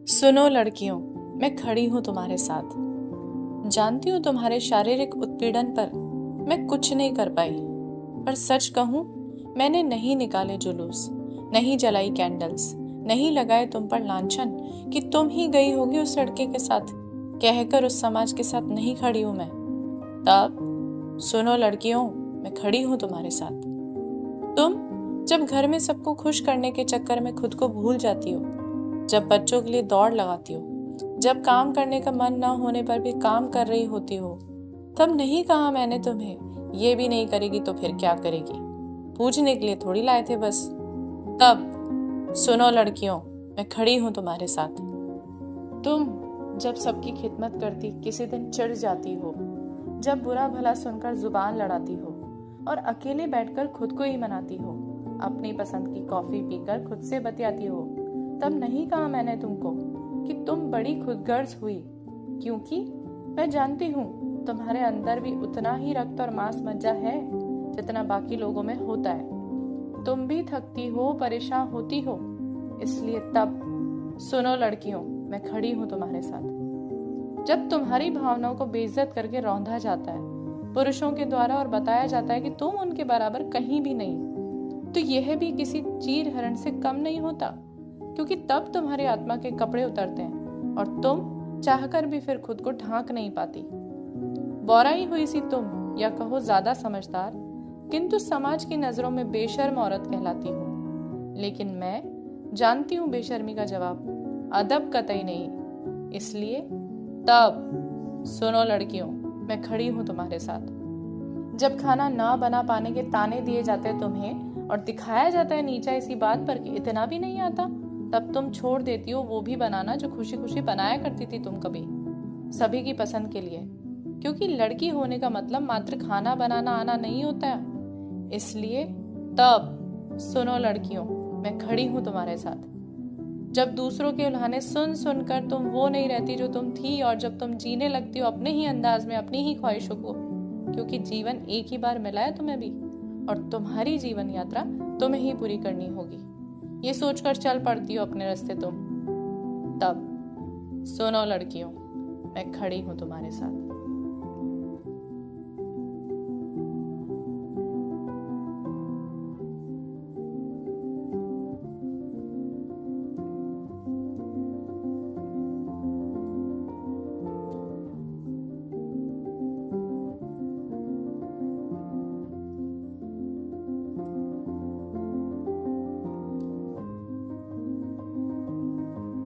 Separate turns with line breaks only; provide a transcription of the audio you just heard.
सुनो लड़कियों, मैं खड़ी हूँ तुम्हारे साथ। जानती हूँ तुम्हारे शारीरिक उत्पीड़न पर मैं कुछ नहीं कर पाई, पर सच कहूँ मैंने नहीं निकाले जुलूस, नहीं जलाई कैंडल्स, नहीं लगाए तुम पर लांछन कि तुम ही गई होगी उस लड़के के साथ, कहकर उस समाज के साथ नहीं खड़ी हूँ मैं। तब सुनो लड़कियों, मैं खड़ी हूँ तुम्हारे साथ। तुम जब घर में सबको खुश करने के चक्कर में खुद को भूल जाती हो, जब बच्चों के लिए दौड़ लगाती हो, जब काम करने का मन ना होने पर भी काम कर रही होती हो, तब नहीं कहा मैंने तुम्हें ये भी नहीं करेगी तो फिर क्या करेगी, पूछने के लिए थोड़ी लाए थे बस। तब सुनो लड़कियों, मैं खड़ी हूं तुम्हारे साथ। तुम जब सबकी खिदमत करती किसी दिन चिढ़ जाती हो, जब बुरा भला सुनकर जुबान लड़ाती हो और अकेले बैठकर खुद को ही मनाती हो, अपनी पसंद की कॉफी पीकर खुद से बतियाती हो, तब नहीं कहा मैंने तुमको कि तुम बड़ी खुदगर्ज हुई, क्योंकि मैं जानती हूँ तुम्हारे अंदर भी उतना ही रक्त और मांस मज्जा है जितना बाकी लोगों में होता है। तुम भी थकती हो, परेशान होती हो, इसलिए तब सुनो लड़कियों, मैं खड़ी हूँ तुम्हारे साथ। जब तुम्हारी भावनाओं को बेइज्जत करके रौंदा जाता है पुरुषों के द्वारा और बताया जाता है कि तुम उनके बराबर कहीं भी नहीं, तो यह भी किसी चीर हरण से कम नहीं होता, क्योंकि तब तुम्हारी आत्मा के कपड़े उतरते हैं और तुम चाहकर भी फिर खुद को ढांक नहीं पाती। बौराई हुई सी तुम, या कहो ज्यादा समझदार, किंतु समाज की नजरों में बेशर्म औरत कहलाती हो। लेकिन मैं जानती हूँ बेशर्मी का जवाब अदब कतई नहीं। इसलिए तब सुनो लड़कियों, मैं खड़ी हूँ तुम्हारे साथ। जब खाना ना बना पाने के ताने दिए जाते हैं तुम्हें और दिखाया जाता है नीचा इसी बात पर कि इतना भी नहीं आता, तब तुम छोड़ देती हो वो भी बनाना जो खुशी खुशी बनाया करती थी तुम कभी, सभी की पसंद के लिए, क्योंकि लड़की होने का मतलब मात्र खाना बनाना आना नहीं होता है। इसलिए तब सुनो लड़कियों, मैं खड़ी हूँ तुम्हारे साथ। जब दूसरों के उल्हाने सुन सुनकर तुम वो नहीं रहती जो तुम थी, और जब तुम जीने लगती हो अपने ही अंदाज में अपनी ही ख्वाहिशों को, क्योंकि जीवन एक ही बार मिला है तुम्हें भी, और तुम्हारी जीवन यात्रा तुम्हें ही पूरी करनी होगी, ये सोचकर चल पड़ती हो अपने रास्ते तुम। तब सुनो लड़कियों, मैं खड़ी हूं तुम्हारे साथ।